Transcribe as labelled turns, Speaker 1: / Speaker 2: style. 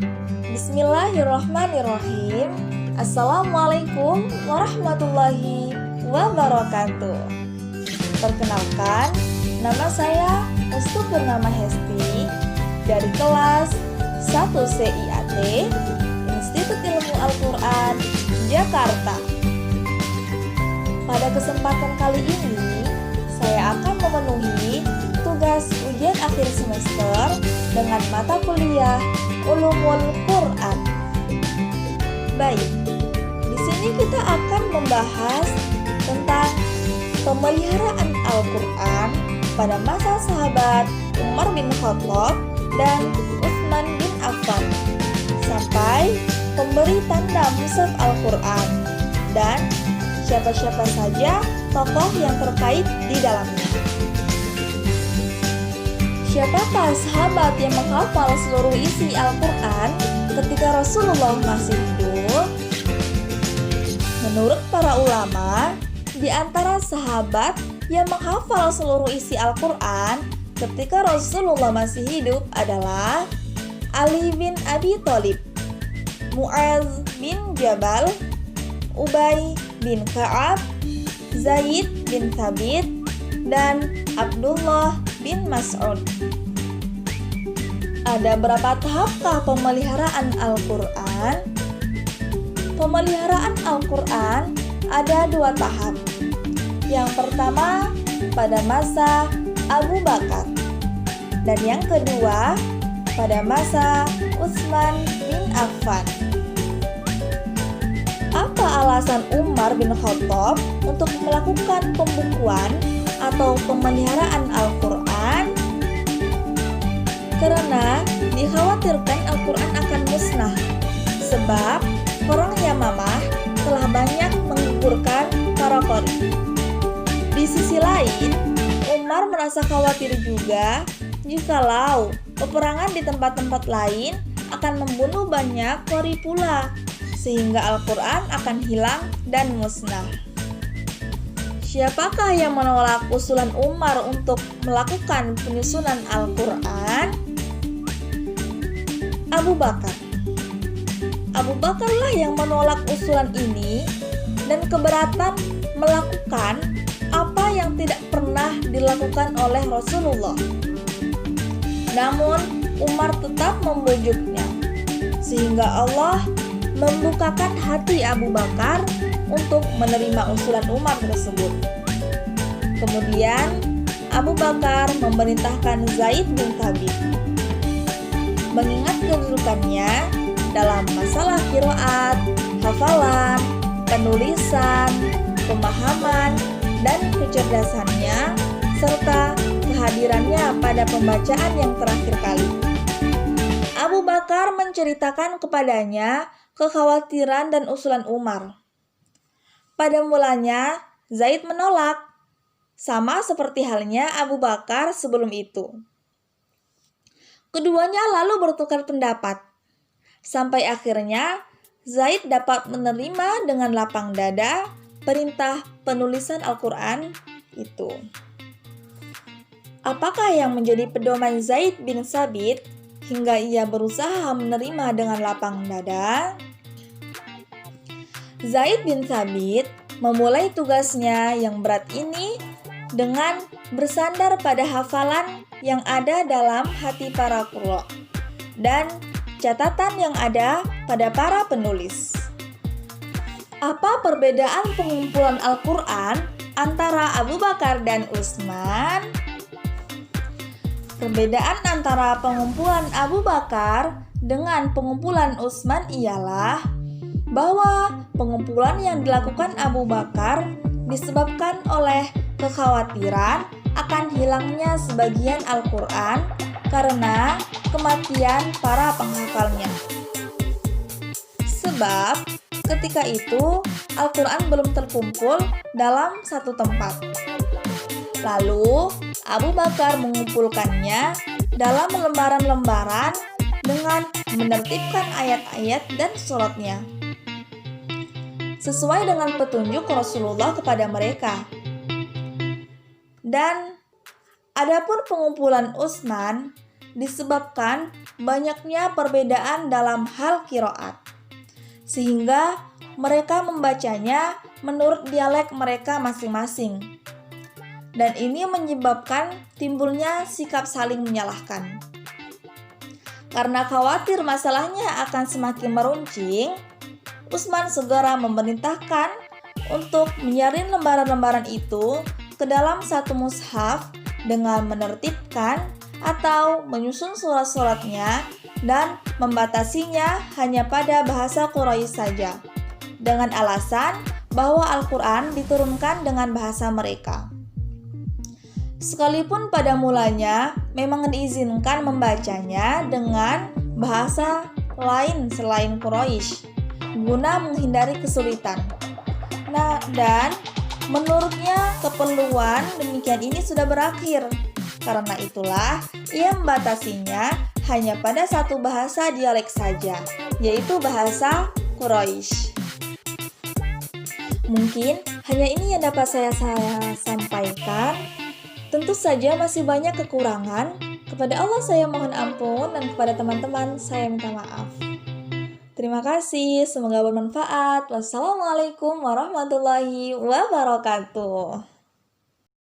Speaker 1: Bismillahirrahmanirrahim. Assalamualaikum warahmatullahi wabarakatuh. Perkenalkan, nama saya Ustu Purnama Hesti dari kelas 1 CIAT Institut Ilmu Al-Quran Jakarta. Pada kesempatan kali ini, saya akan memenuhi tugas ujian akhir semester dengan mata kuliah Ulumul Quran. Baik, di sini kita akan membahas tentang pemeliharaan Al-Quran pada masa sahabat Umar bin Khattab dan Utsman bin Affan sampai pemberi tanda mushaf Al-Quran dan siapa-siapa saja tokoh yang terkait di dalamnya. Siapakah sahabat yang menghafal seluruh isi Al-Quran ketika Rasulullah masih hidup? Menurut para ulama, di antara sahabat yang menghafal seluruh isi Al-Quran ketika Rasulullah masih hidup adalah Ali bin Abi Thalib, Mu'adz bin Jabal, Ubay bin Ka'ab, Zaid bin Thabit, dan Abdullah bin Mas'ud. Ada berapa tahapkah pemeliharaan Al-Quran? Pemeliharaan Al-Quran ada 2 tahap. Yang pertama pada masa Abu Bakar dan yang kedua pada masa Utsman bin Affan. Apa alasan Umar bin Khattab untuk melakukan pembukuan atau pemeliharaan Al-Quran? Karena dikhawatirkan Al-Quran akan musnah, sebab orang Yamamah telah banyak menggugurkan para qori. Di sisi lain, Umar merasa khawatir juga jikalau peperangan di tempat-tempat lain akan membunuh banyak qori pula, sehingga Al-Quran akan hilang dan musnah. Siapakah yang menolak usulan Umar untuk melakukan penyusunan Al-Quran? Abu Bakar. Abu Bakarlah yang menolak usulan ini dan keberatan melakukan apa yang tidak pernah dilakukan oleh Rasulullah. Namun Umar tetap membujuknya, sehingga Allah membukakan hati Abu Bakar untuk menerima usulan Umar tersebut. Kemudian Abu Bakar memerintahkan Zaid bin Thabit, mengingat kedudukannya dalam masalah qiraat, hafalan, penulisan, pemahaman, dan kecerdasannya, serta kehadirannya pada pembacaan yang terakhir kali. Abu Bakar menceritakan kepadanya kekhawatiran dan usulan Umar. Pada mulanya, Zaid menolak, sama seperti halnya Abu Bakar sebelum itu. Keduanya lalu bertukar pendapat, sampai akhirnya Zaid dapat menerima dengan lapang dada perintah penulisan Al-Quran itu. Apakah yang menjadi pedoman Zaid bin Tsabit hingga ia berusaha menerima dengan lapang dada? Zaid bin Thabit memulai tugasnya yang berat ini dengan bersandar pada hafalan yang ada dalam hati para qurra dan catatan yang ada pada para penulis. Apa perbedaan pengumpulan Al-Quran antara Abu Bakar dan Utsman? Perbedaan antara pengumpulan Abu Bakar dengan pengumpulan Utsman ialah bahwa pengumpulan yang dilakukan Abu Bakar disebabkan oleh kekhawatiran akan hilangnya sebagian Al-Quran karena kematian para penghafalnya. Sebab ketika itu Al-Quran belum terkumpul dalam satu tempat. Lalu Abu Bakar mengumpulkannya dalam lembaran-lembaran dengan menertibkan ayat-ayat dan suratnya sesuai dengan petunjuk Rasulullah kepada mereka. Dan adapun pengumpulan Utsman disebabkan banyaknya perbedaan dalam hal qiraat, sehingga mereka membacanya menurut dialek mereka masing-masing. Dan ini menyebabkan timbulnya sikap saling menyalahkan. Karena khawatir masalahnya akan semakin meruncing, Utsman segera memerintahkan untuk menyaring lembaran-lembaran itu ke dalam satu mushaf dengan menertibkan atau menyusun surat-suratnya dan membatasinya hanya pada bahasa Quraisy saja, dengan alasan bahwa Al-Quran diturunkan dengan bahasa mereka. Sekalipun pada mulanya memang diizinkan membacanya dengan bahasa lain selain Quraisy, guna menghindari kesulitan. Dan menurutnya keperluan demikian ini sudah berakhir. Karena itulah ia membatasinya hanya pada satu bahasa dialek saja, yaitu bahasa Quraisy. Mungkin hanya ini yang dapat saya sampaikan. Tentu saja masih banyak kekurangan. Kepada Allah saya mohon ampun, dan kepada teman-teman saya minta maaf. Terima kasih, semoga bermanfaat. Wassalamualaikum warahmatullahi wabarakatuh.